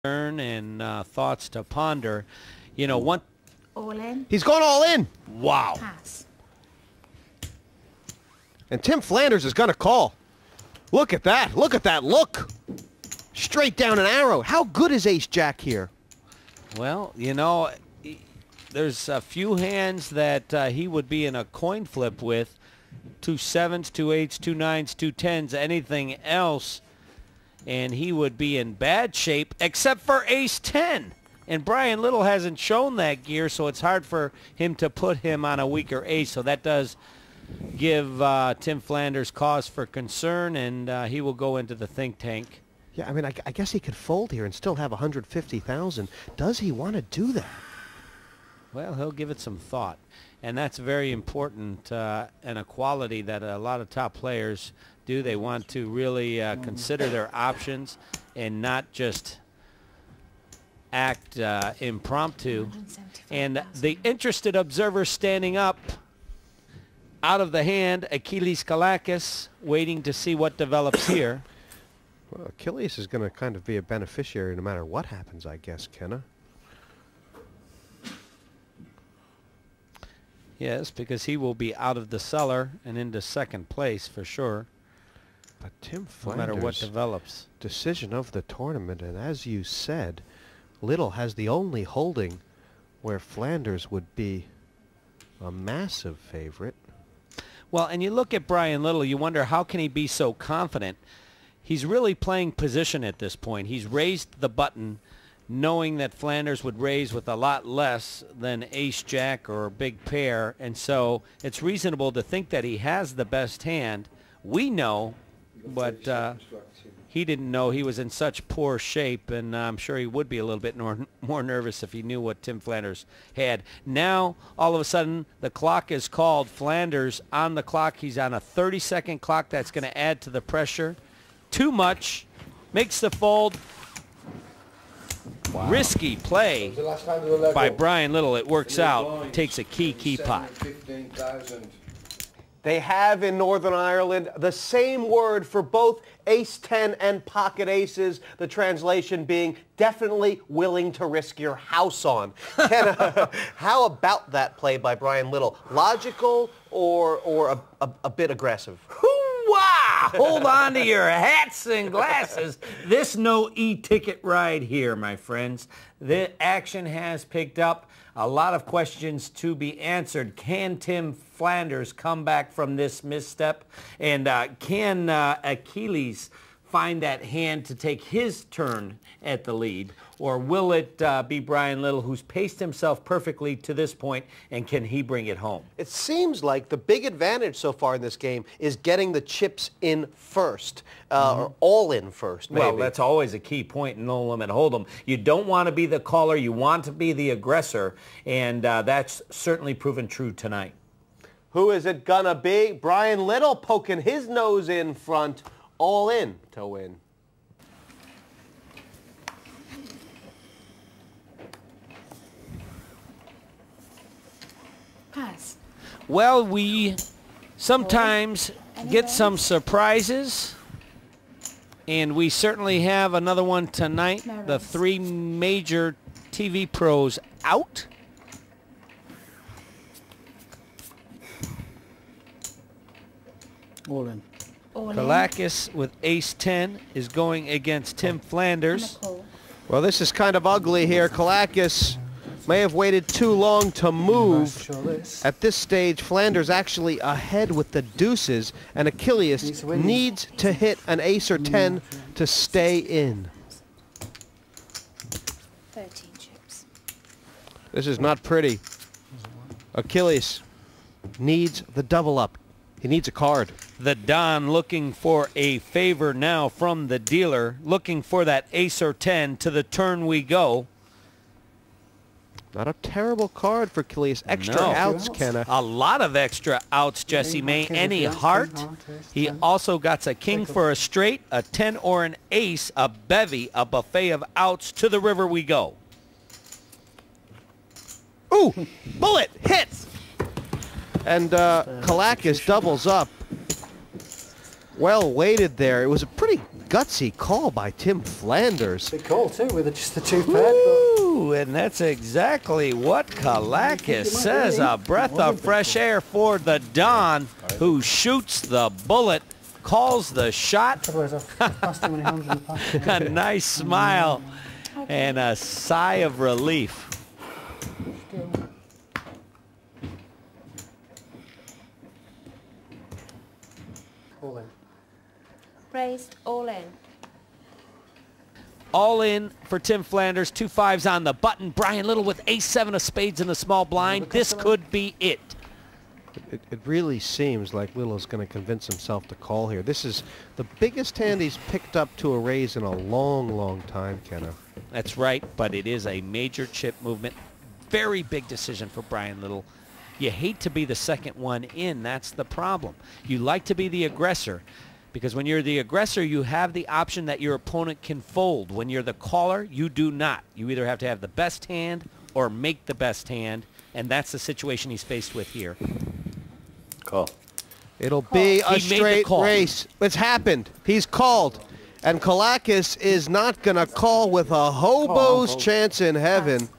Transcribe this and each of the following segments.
and thoughts to ponder. You know, one. All in. He's gone all in. Wow. Pass. And Tim Flanders is going to call. Look at that. Look at that look. Straight down an arrow. How good is Ace-Jack here? Well, you know, there's a few hands that he would be in a coin flip with. 2 7s, 2 8s, 2 9s, 2 10s, anything else, and he would be in bad shape except for Ace-10. And Brian Little hasn't shown that gear, so it's hard for him to put him on a weaker ace. So that does give Tim Flanders cause for concern, and he will go into the think tank. Yeah, I mean, I guess he could fold here and still have 150,000. Does he want to do that? Well, he'll give it some thought, and that's very important and a quality that a lot of top players do. They want to really consider their options and not just act impromptu. And the interested observer standing up out of the hand, Achilles Kalakis, waiting to see what develops here. Well, Achilles is going to kind of be a beneficiary no matter what happens, I guess, Kenna. Yes, because he will be out of the cellar and into second place for sure. But Tim Flanders, no matter what develops. Decision of the tournament, and as you said, Little has the only holding where Flanders would be a massive favorite. Well, and you look at Brian Little, you wonder how can he be so confident? He's really playing position at this point. He's raised the button knowing that Flanders would raise with a lot less than Ace-Jack or a big pair, and so it's reasonable to think that he has the best hand. We know, but he didn't know he was in such poor shape, and I'm sure he would be a little bit more nervous if he knew what Tim Flanders had. Now, all of a sudden, the clock is called. Flanders on the clock. He's on a 30-second clock. That's going to add to the pressure. Too much. Makes the fold. Wow. Risky play by Brian Little. It works out. Takes a key pot. They have in Northern Ireland the same word for both Ace-10 and pocket aces, the translation being definitely willing to risk your house on. Kenna, how about that play by Brian Little? Logical or a bit aggressive? Wow! Hold on to your hats and glasses. This no e-ticket ride here, my friends. The action has picked up. A lot of questions to be answered. Can Tim Flanders come back from this misstep? And can Achilles find that hand to take his turn at the lead? Or will it be Brian Little, who's paced himself perfectly to this point, and can he bring it home? It seems like the big advantage so far in this game is getting the chips in first, or all in first, maybe. Well, that's always a key point in No Limit Hold'em. You don't want to be the caller. You want to be the aggressor, and that's certainly proven true tonight. Who is it gonna be? Brian Little poking his nose in front, all in to win. Pass. Well, we sometimes get some surprises, and we certainly have another one tonight. The 3 major TV pros out. All in. Kalakis with Ace-10 is going against Tim Flanders. Well, this is kind of ugly here. Kalakis may have waited too long to move. At this stage, Flanders actually ahead with the deuces, and Achilles needs to hit an ace or 10 to stay in. 13 chips. This is not pretty. Achilles needs the double up. He needs a card. The Don looking for a favor now from the dealer, looking for that ace or 10 to the turn we go. Not a terrible card for Achilles. Extra outs, Kenna. A lot of extra outs, Jesse May. Any heart. He also got a king for a straight, a 10 or an ace, a bevy, a buffet of outs. To the river we go. Ooh, bullet, hits. And Kalakis doubles up. Well weighted there. It was a pretty gutsy call by Tim Flanders. Big call too, with just the 2 pair. Ooh, and that's exactly what Kalakis says. A breath of fresh air for the Don, who shoots the bullet, calls the shot. A nice smile and a sigh of relief. All in. Raised, all in. All in for Tim Flanders. 2 5s on the button. Brian Little with ace-7 of spades in the small blind. This could be it. It really seems like Little's going to convince himself to call here. This is the biggest hand he's picked up to a raise in a long, long time, Kenneth. That's right, but it is a major chip movement. Very big decision for Brian Little. You hate to be the second one in. That's the problem. You like to be the aggressor, because when you're the aggressor, you have the option that your opponent can fold. When you're the caller, you do not. You either have to have the best hand or make the best hand, and that's the situation he's faced with here. Call. It'll be a He made the straight call. race. It's happened. He's called. And Kalakis is not going to call with a hobo's chance in heaven.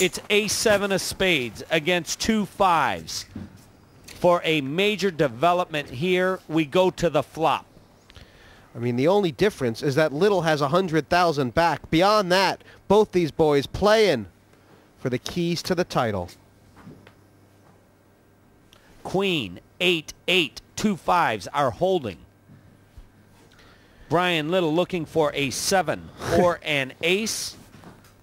It's ace-7 of spades against 2 5s. For a major development here, we go to the flop. I mean, the only difference is that Little has 100,000 back. Beyond that, both these boys playing for the keys to the title. Queen, 8-8, 2 5s are holding. Brian Little looking for a 7 or an ace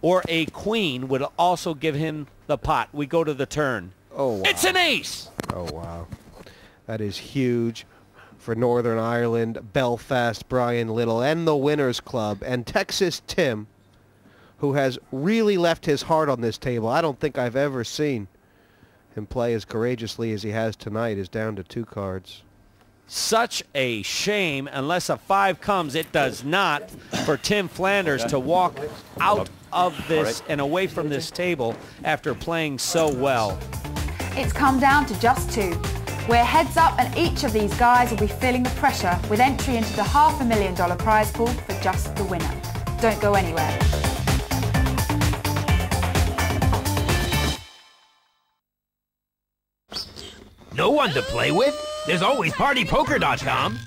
or a queen would also give him the pot. We go to the turn. Oh, wow. It's an ace! Oh, wow. That is huge for Northern Ireland, Belfast, Brian Little, and the Winners Club, and Texas Tim, who has really left his heart on this table. I don't think I've ever seen him play as courageously as he has tonight. Is down to 2 cards. Such a shame. Unless a 5 comes, it does not, for Tim Flanders to walk out of this and away from this table after playing so well. It's come down to just 2. We're heads up and each of these guys will be feeling the pressure with entry into the $500,000 prize pool for just the winner. Don't go anywhere. No one to play with? There's always PartyPoker.com.